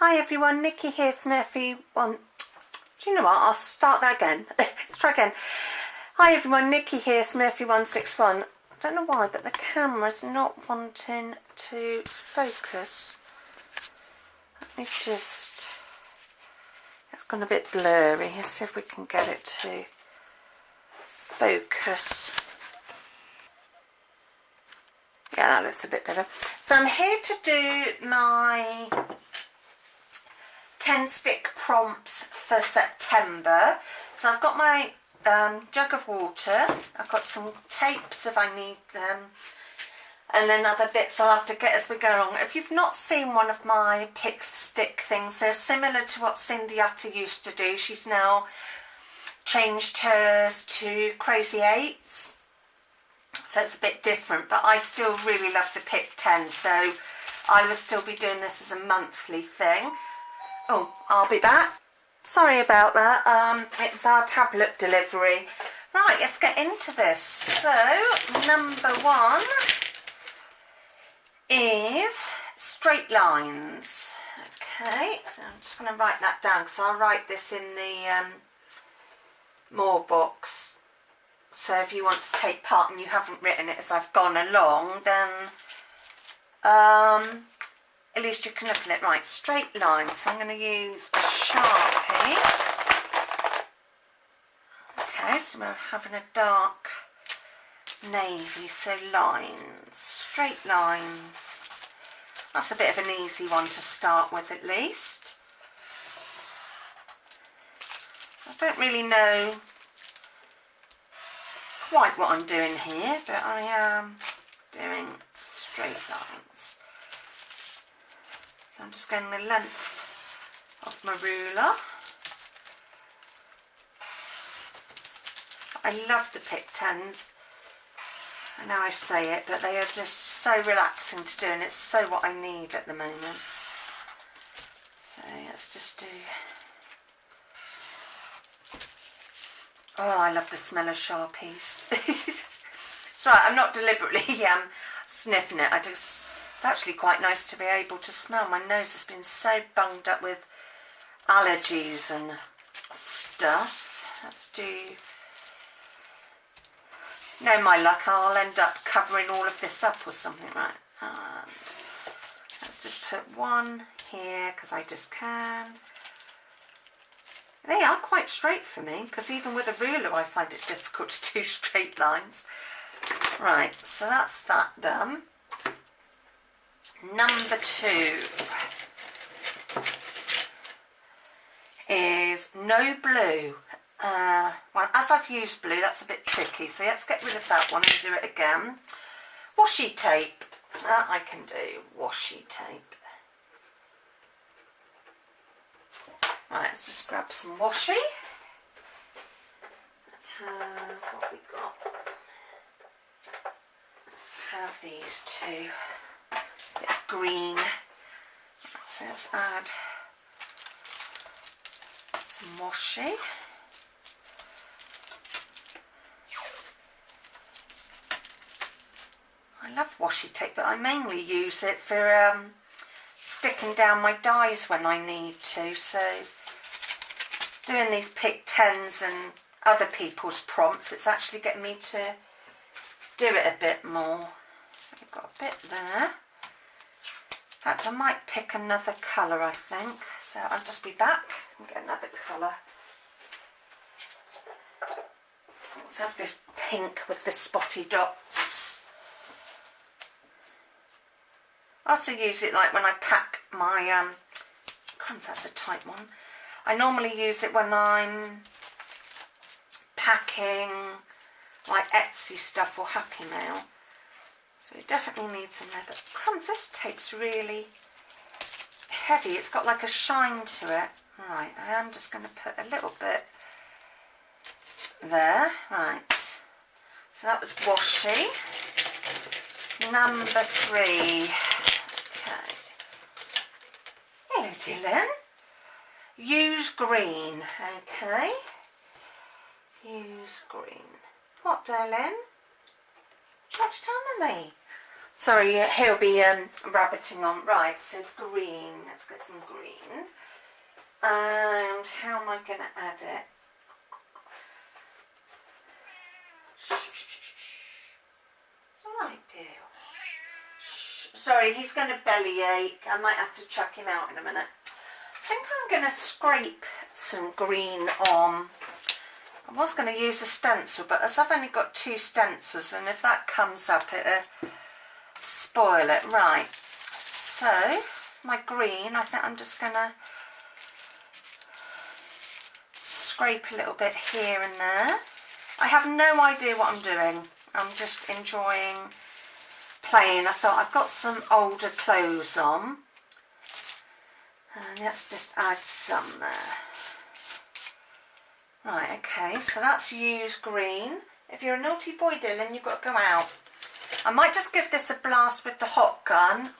Hi everyone, Nikki here, Smurfy one. Do you know what? I'll start that again. Let's try again. Hi everyone, Nikki here, Smurfy161. I don't know why, but the camera's not wanting to focus. Let me just... It's gone a bit blurry. Let's see if we can get it to focus. Yeah, that looks a bit better. So I'm here to do my 10 stick prompts for September. So I've got my jug of water, I've got some tapes if I need them, and then other bits I'll have to get as we go along. If you've not seen one of my pick stick things, they're similar to what Cindy Utter used to do. She's now changed hers to Crazy Eights, so it's a bit different, but I still really love the pick 10, so I will still be doing this as a monthly thing. Oh, I'll be back. Sorry about that. It was our tablet delivery. Right, let's get into this. So, number one is straight lines. Okay, so I'm just going to write that down because I'll write this in the more box. So if you want to take part and you haven't written it as I've gone along, then at least you can look at it. Right, straight lines. So I'm going to use a Sharpie. Okay, so we're having a dark navy, so lines, straight lines. That's a bit of an easy one to start with at least. I don't really know quite what I'm doing here, but I am doing straight lines. So I'm just going the length of my ruler. I love the pick 10s. I know I say it, but they are just so relaxing to do, and it's so what I need at the moment. So let's just do... Oh, I love the smell of Sharpies. It's right, I'm not deliberately sniffing it. It's actually quite nice to be able to smell. My nose has been so bunged up with allergies and stuff. Let's do... No, my luck, I'll end up covering all of this up or something, right? And let's just put one here because I just can. They are quite straight for me because even with a ruler I find it difficult to do straight lines. Right, so that's that done. Number two is no blue. Well, as I've used blue, that's a bit tricky, so let's get rid of that one and do it again. Washi tape. That I can do. Washi tape. Right, let's just grab some washi. Let's have what we got. Let's have these two. A bit of green. So let's add some washi. I love washi tape, but I mainly use it for sticking down my dies when I need to. So doing these pick 10s and other people's prompts, it's actually getting me to do it a bit more. So we've got a bit there. In fact, I might pick another colour, I think. So I'll just be back and get another colour. Let's have this pink with the spotty dots. I also use it like when I pack my, crumbs, that's a tight one. I normally use it when I'm packing like Etsy stuff or Happy Mail. So we definitely need some there, but crumbs, this tape's really heavy. It's got like a shine to it. Right, I am just going to put a little bit there. Right, so that was washi. Number three. Okay. Hello, Dylan. Use green. Okay. Use green. What, darling? What you want to tell me? Sorry, he'll be rabbiting on. Right, so green. Let's get some green. And how am I going to add it? It's alright, dear. Sorry, he's going to bellyache. I might have to chuck him out in a minute. I think I'm going to scrape some green on. I was going to use a stencil, but as I've only got 2 stencils, and if that comes up, it'll spoil it. Right, so my green, I think I'm just going to scrape a little bit here and there. I have no idea what I'm doing. I'm just enjoying playing. I thought I've got some older clothes on, and let's just add some there. Right, okay, so that's used green. If you're a naughty boy, Dylan, you've got to go out. I might just give this a blast with the hot gun,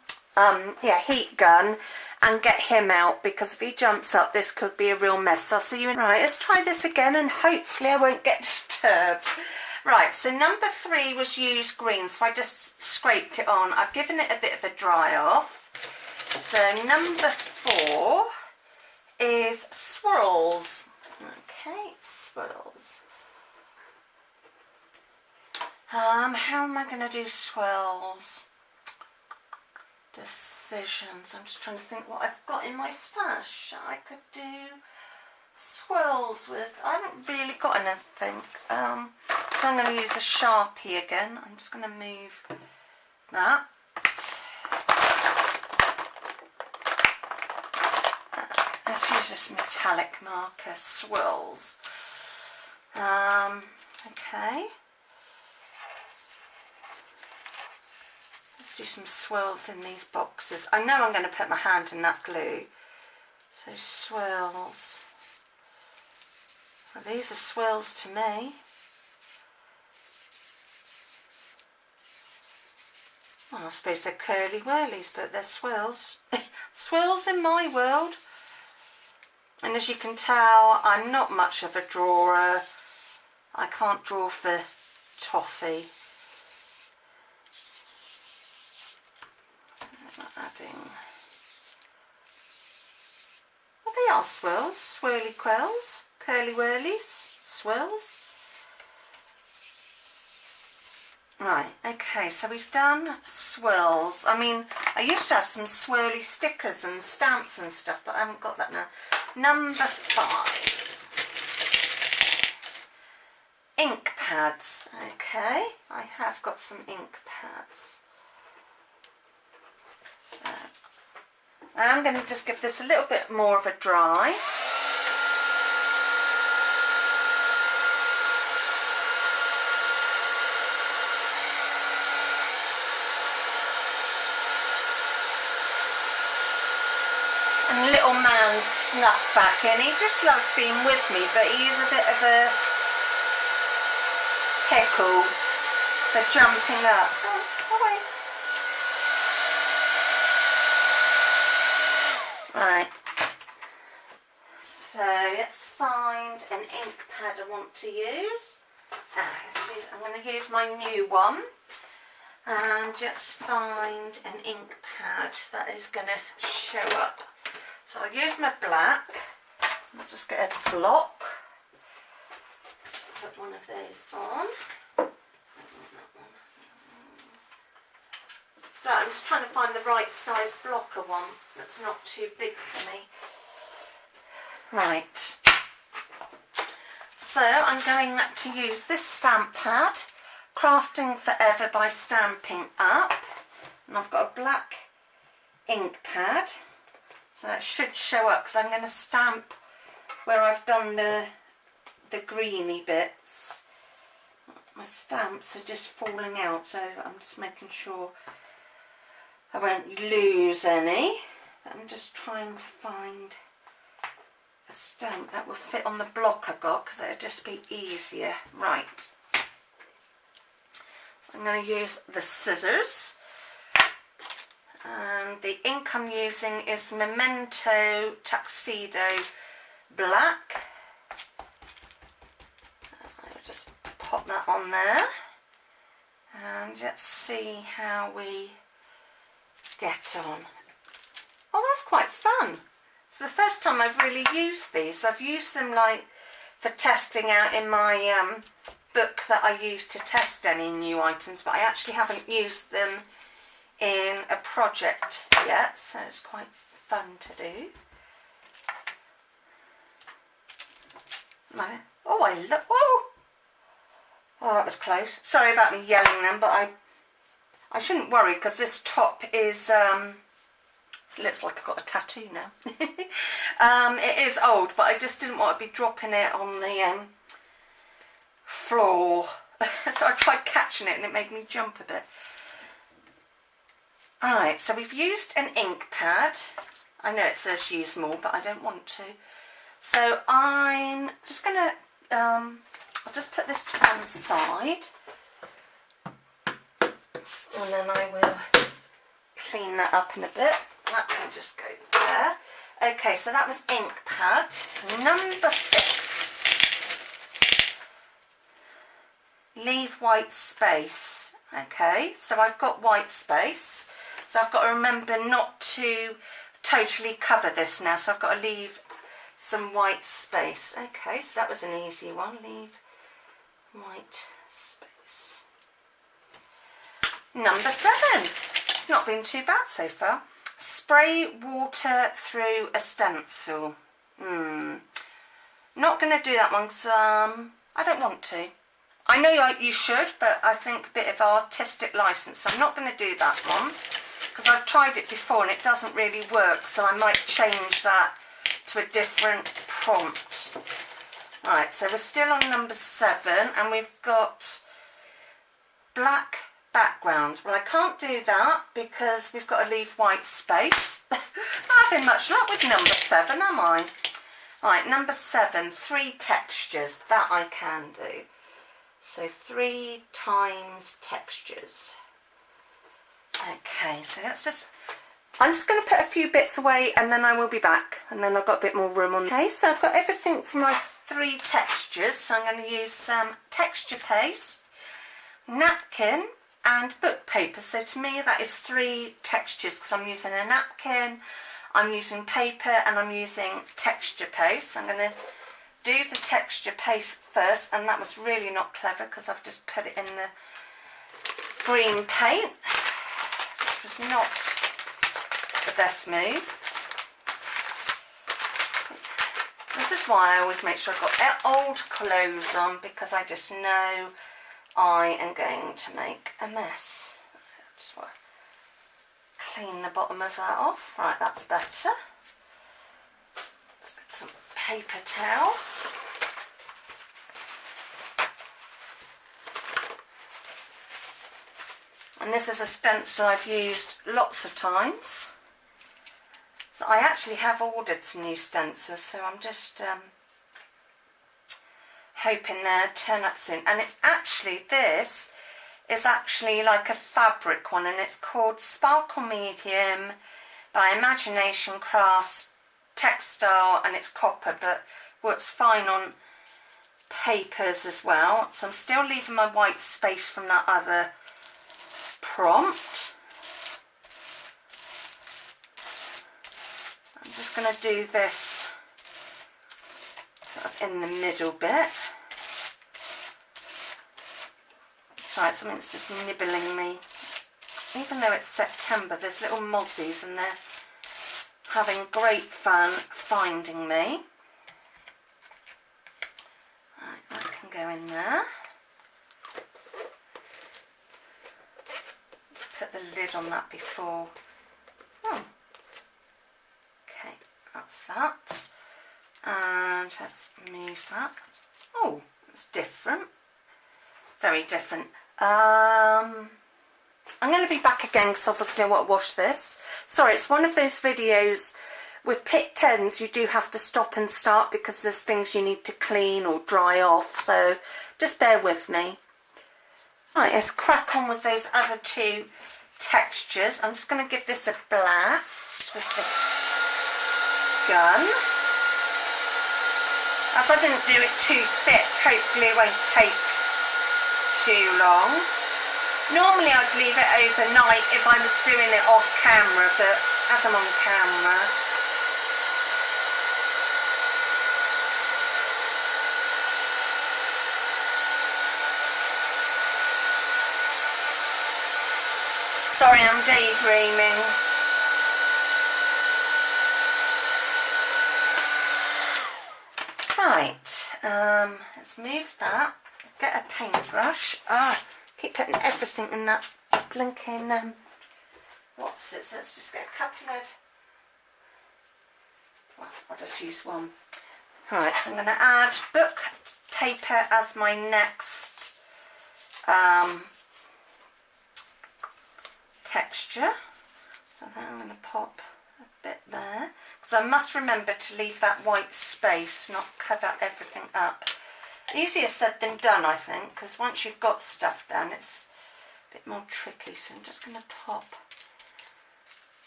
heat gun, and get him out, because if he jumps up, this could be a real mess. I'll see you in... Right, let's try this again, and hopefully I won't get disturbed. Right, so number 3 was used green, so I just scraped it on. I've given it a bit of a dry off. So number 4 is swirls. Okay, swirls. How am I going to do swirls? Decisions. I'm just trying to think what I've got in my stash. I could do swirls with. I haven't really got anything. So I'm going to use a Sharpie again. I'm just going to move that. Let's use this metallic marker, swirls. Okay. Let's do some swirls in these boxes. I know I'm going to put my hand in that glue. So swirls. Well, these are swirls to me. Well, I suppose they're curly whirlies, but they're swirls. Swirls in my world. And as you can tell, I'm not much of a drawer. I can't draw for toffee. Adding. Well, they are swirls, swirly quills, curly whirlies, swirls. Right, okay, so we've done swirls. I mean, I used to have some swirly stickers and stamps and stuff, but I haven't got that now. Number 5. Ink pads. Okay, I have got some ink pads. So, I'm going to just give this a little bit more of a dry. And little man snuck back in. He just loves being with me, but he's a bit of a pickle for jumping up. Oh, away. Right. So let's find an ink pad I want to use. I'm going to use my new one. And just find an ink pad that is going to show up. So I'll use my black. I'll just get a block. Put one of those on. So I'm just trying to find the right size blocker one that's not too big for me. Right. So I'm going to use this stamp pad, Crafting Forever by Stampin' Up. And I've got a black ink pad. So that should show up because I'm going to stamp where I've done the greeny bits. My stamps are just falling out, so I'm just making sure I won't lose any. I'm just trying to find a stamp that will fit on the block I got because it'll just be easier. Right. So I'm going to use the scissors. And the ink I'm using is Memento Tuxedo Black. I'll just pop that on there. And let's see how we get on. Oh, that's quite fun. It's the first time I've really used these. I've used them like for testing out in my book that I use to test any new items, but I actually haven't used them in a project yet, so it's quite fun to do. Oh, I look. Oh, that was close. Sorry about me yelling then, but I shouldn't worry because this top is it looks like I've got a tattoo now. It is old, but I just didn't want to be dropping it on the floor. So I tried catching it and it made me jump a bit. Alright, so we've used an ink pad. I know it says use more, but I don't want to. So I'm just going to, I'll just put this to one side. And then I will clean that up in a bit. That can just go there. Okay, so that was ink pads. Number 6. Leave white space. Okay, so I've got white space. So I've got to remember not to totally cover this now. So I've got to leave some white space. Okay, so that was an easy one. Leave white space. Number 7. It's not been too bad so far. Spray water through a stencil. Not going to do that one because I don't want to. I know you should, but I think a bit of artistic license. So I'm not going to do that one because I've tried it before and it doesn't really work. So I might change that to a different prompt. Right, so we're still on number 7 and we've got black background. Well, I can't do that because we've got to leave white space. Not having much luck with number 7, am I? Right, number 7, 3 textures. That I can do. So 3 times textures. Okay, so let's just... I'm just going to put a few bits away and then I will be back. And then I've got a bit more room on. Okay, so I've got everything for my 3 textures. So I'm going to use some texture paste, napkin and book paper. So to me that is 3 textures because I'm using a napkin, I'm using paper and I'm using texture paste. So I'm going to do the texture paste first, and that was really not clever because I've just put it in the green paint, which was not the best move. This is why I always make sure I've got old clothes on, because I just know I am going to make a mess. Just want to clean the bottom of that off. Right, that's better. Let's get some paper towel. And this is a stencil I've used lots of times. So I actually have ordered some new stencils, so I'm just hoping they'll turn up soon. And it's actually, this is actually like a fabric one, and it's called Sparkle Medium by Imagination Crafts Textile, and it's copper, but works fine on papers as well. So I'm still leaving my white space from that other prompt. I'm just going to do this sort of in the middle bit. Right, something's just nibbling me. Even though it's September, there's little mozzies and they're having great fun finding me. Right, that can go in there. Just put the lid on that before. Oh. Okay, that's that. And let's move that. Oh, it's different. Very different. I'm going to be back again because obviously I want to wash this. Sorry, it's one of those videos with Pick 10s you do have to stop and start because there's things you need to clean or dry off, so just bear with me. Right, let's crack on with those other 2 textures. I'm just going to give this a blast with the gun. As I didn't do it too thick, hopefully it won't take too long. Normally I'd leave it overnight if I was doing it off camera, but as I'm on camera, sorry, I'm daydreaming. Right, let's move that. Get a paintbrush. Keep putting everything in that blinking, what's it? So let's just get a couple of, well, I'll just use one. Right, so I'm going to add book paper as my next texture. So I think I'm going to pop a bit there. Because I must remember to leave that white space, not cover everything up. Easier said than done, I think, because once you've got stuff down, it's a bit more tricky. So I'm just going to pop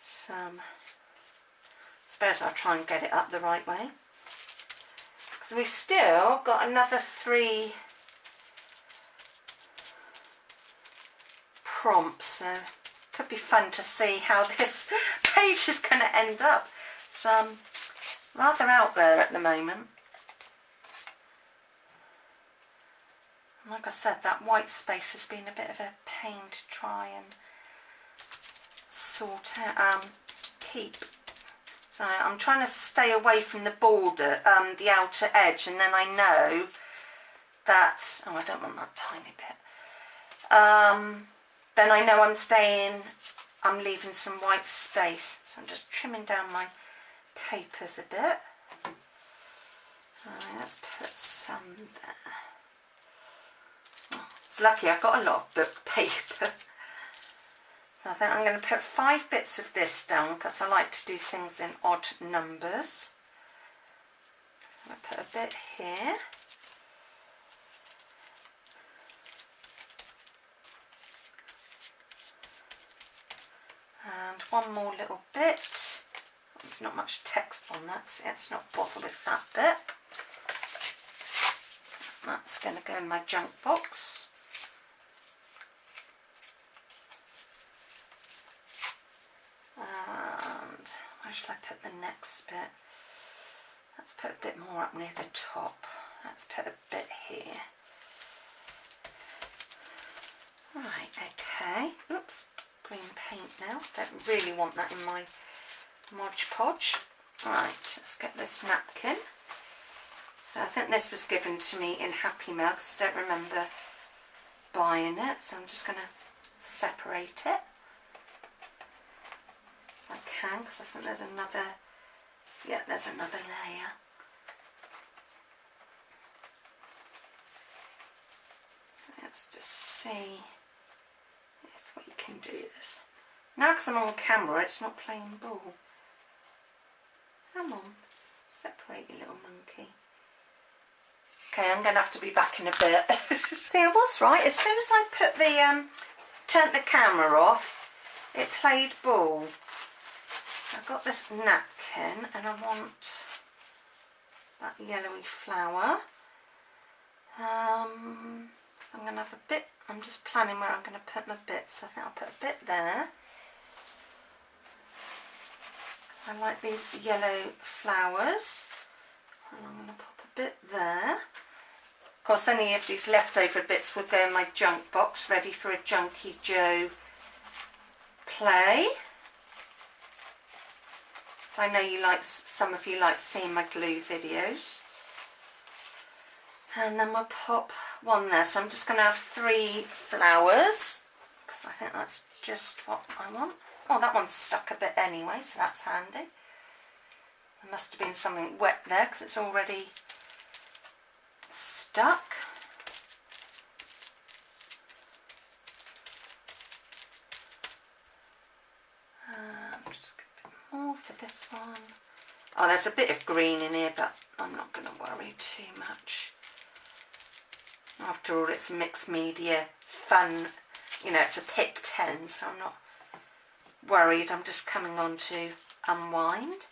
some, I suppose I'll try and get it up the right way. Because we've still got another 3 prompts, so it could be fun to see how this page is going to end up. So I'm rather out there at the moment. Like I said, that white space has been a bit of a pain to try and sort out, keep. So I'm trying to stay away from the border, the outer edge, and then I know that, oh, I don't want that tiny bit. Then I know I'm leaving some white space. So I'm just trimming down my papers a bit. Right, let's put some there. It's lucky I've got a lot of book paper. So I think I'm going to put 5 bits of this down because I like to do things in odd numbers. So I'm going to put a bit here. And one more little bit. There's not much text on that, so let's not bother with that bit. That's going to go in my junk box. And where should I put the next bit? Let's put a bit more up near the top. Let's put a bit here. Right, okay. Oops, green paint now. Don't really want that in my Mod Podge. Right, let's get this napkin. So I think this was given to me in Happy Mugs. I don't remember buying it, so I'm just going to separate it. If I can, because I think there's another, yeah, there's another layer. Let's just see if we can do this. Now, because I'm on camera, it's not playing ball. Come on, separate you little monkey. Okay, I'm going to have to be back in a bit. See, I was right. As soon as I put the, turned the camera off, it played ball. I've got this napkin and I want that yellowy flower. So I'm going to have a bit, I'm just planning where I'm going to put my bits. So I think I'll put a bit there. So I like these yellow flowers. And I'm going to pop a bit there. Of course, any of these leftover bits will go in my junk box, ready for a Junkie Joe play. So I know you like, some of you like seeing my glue videos. And then we'll pop one there. So I'm just going to have 3 flowers, because I think that's just what I want. Oh, that one's stuck a bit anyway, so that's handy. There must have been something wet there because it's already stuck. Just get a bit more for this one. Oh, there's a bit of green in here, but I'm not going to worry too much. After all, it's mixed media, fun. You know, it's a pick 10, so I'm not worried. I'm just coming on to unwind.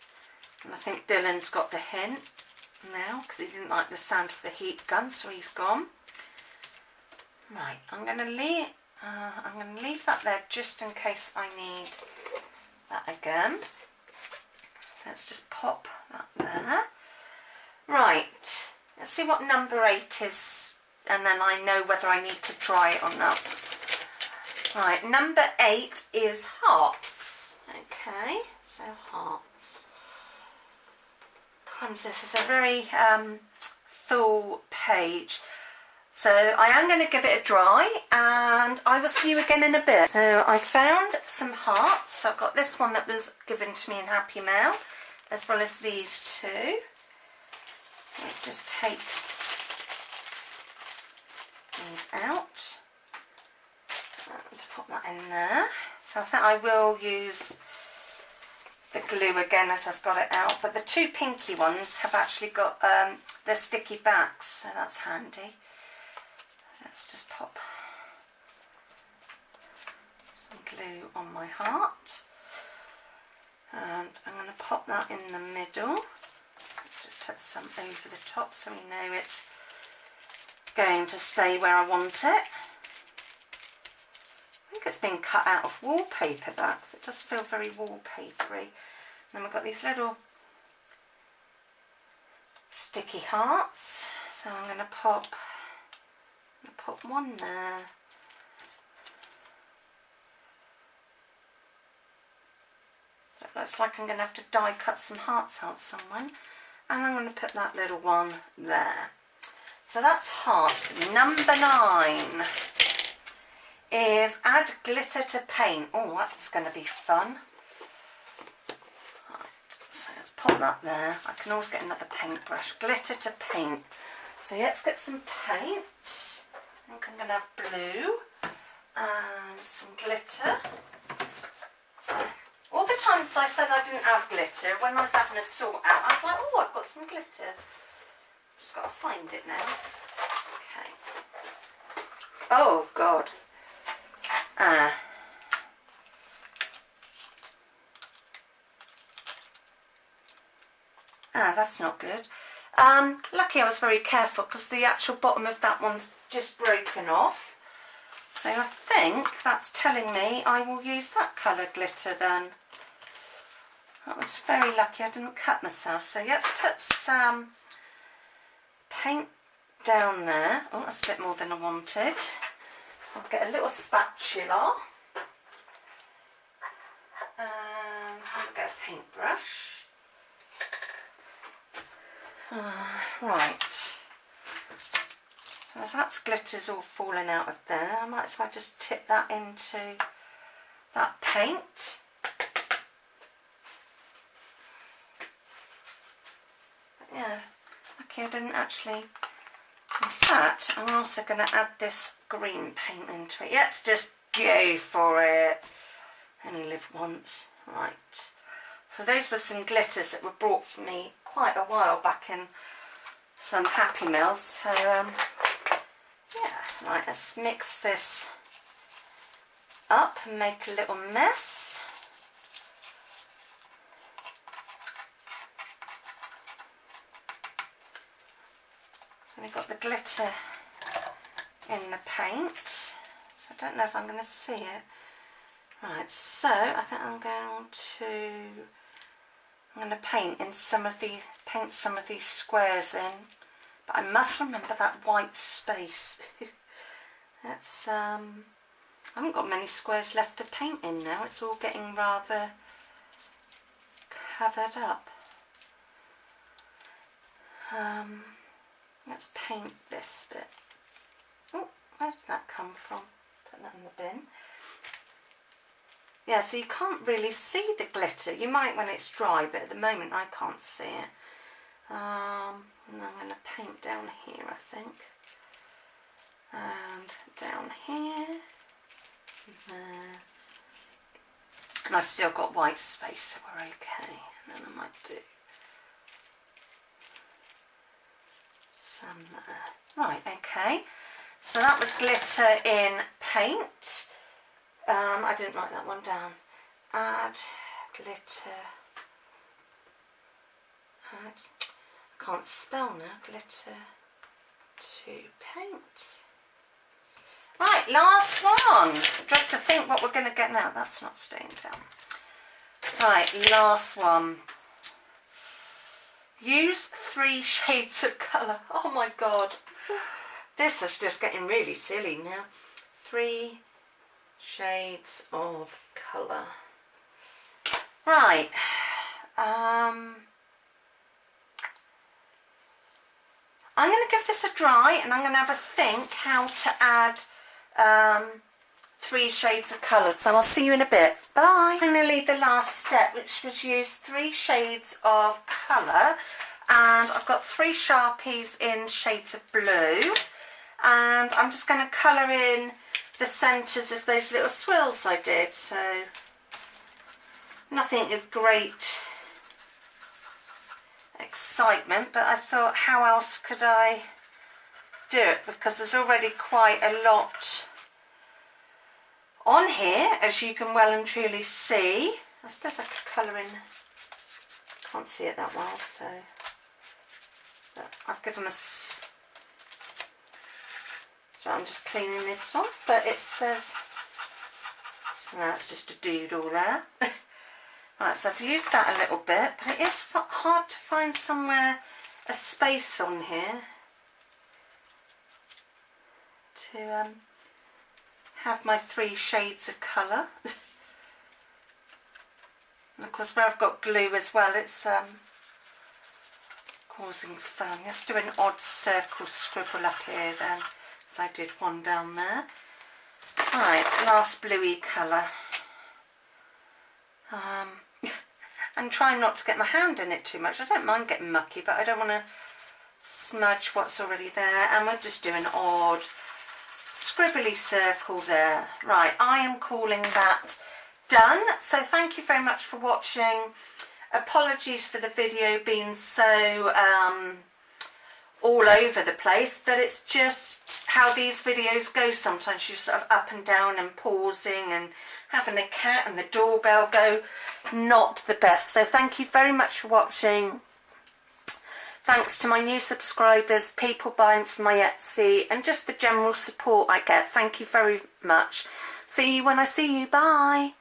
And I think Dylan's got the hint now because he didn't like the sound of the heat gun, so he's gone. Right, I'm going to I'm going to leave that there just in case I need that again. So let's just pop that there. Right, let's see what number 8 is, and then I know whether I need to dry it or not. Right, number 8 is hearts. Okay, so hearts. Crumbs, this is a very full page. So I am going to give it a dry, and I will see you again in a bit. So I found some hearts. So I've got this one that was given to me in Happy Mail, as well as these two. Let's just take these out and pop that in there. So I think I will use the glue again as I've got it out, but the two pinky ones have actually got the sticky backs, so that's handy. Let's just pop some glue on my heart, and I'm going to pop that in the middle. Let's just put some over the top so we know it's going to stay where I want it. I think it's been cut out of wallpaper, that, 'cause it does feel very wallpapery. And then we've got these little sticky hearts, so I'm going to pop one there. It looks like I'm going to have to die cut some hearts out somewhere, and I'm going to put that little one there. So that's hearts. Number 9 is add glitter to paint. Oh, that's going to be fun. Right, so let's pop that there. I can always get another paintbrush. Glitter to paint. So let's get some paint. I think I'm going to have blue and some glitter. So, all the times I said I didn't have glitter, when I was having a sort out, I was like, oh, I've got some glitter. Just got to find it now. Okay. Oh, God. That's not good. Lucky I was very careful, because the actual bottom of that one's just broken off. So I think that's telling me I will use that colour glitter then. That was very lucky I didn't cut myself. So let's put some paint down there. Oh, that's a bit more than I wanted. I'll get a little spatula. I'll get a paintbrush. Right. So as that glitter's all falling out of there, I might as well just tip that into that paint. But yeah, lucky I didn't actually. In fact, I'm also going to add this green paint into it. Let's just go for it. Only live once. Right. So those were some glitters that were brought for me quite a while back in some Happy Meals. So, yeah. Right, let's mix this up and make a little mess. So we've got the glitter in the paint. So I don't know if I'm going to see it. Right, so I think I'm going to paint some of these squares in, but I must remember that white space. That's I haven't got many squares left to paint in now. It's all getting rather covered up. Let's paint this bit. Oh, where did that come from? Let's put that in the bin. Yeah, so you can't really see the glitter. You might when it's dry, but at the moment I can't see it. And I'm going to paint down here, I think. And down here. And there. And I've still got white space, so we're okay. And then I might do some there. Right, okay. So that was glitter in paint. I didn't write that one down. Add glitter. I can't spell now. Glitter to paint. Right, last one. Dread to think what we're going to get now. That's not staying down. Right, last one. Use 3 shades of colour. Oh my god. This is just getting really silly now. 3 shades of colour. Right. I'm going to give this a dry and I'm going to have a think how to add 3 shades of colour. So I'll see you in a bit. Bye. Finally, the last step, which was use 3 shades of colour. And I've got 3 Sharpies in shades of blue. And I'm just going to colour in the centres of those little swirls I did. So nothing of great excitement, but I thought, how else could I do it? Because there's already quite a lot on here, as you can well and truly see. I suppose I could colour in, can't see it that well, so but I've given a so I'm just cleaning this off, but it says, so that's just a doodle there. Right, so I've used that a little bit, but it is hard to find somewhere a space on here to have my 3 shades of colour. And of course, where I've got glue as well, it's causing fun. Let's do an odd circle scribble up here then, as I did one down there. Right, last bluey colour. And try not to get my hand in it too much. I don't mind getting mucky, but I don't want to smudge what's already there. And we'll just do an odd scribbly circle there. Right, I am calling that done. So thank you very much for watching. Apologies for the video being so all over the place, but it's just how these videos go. Sometimes you're sort of up and down and pausing and having a cat and the doorbell go. Not the best. So thank you very much for watching. Thanks to my new subscribers, people buying from my Etsy, and just the general support I get. Thank you very much. See you when I see you. Bye.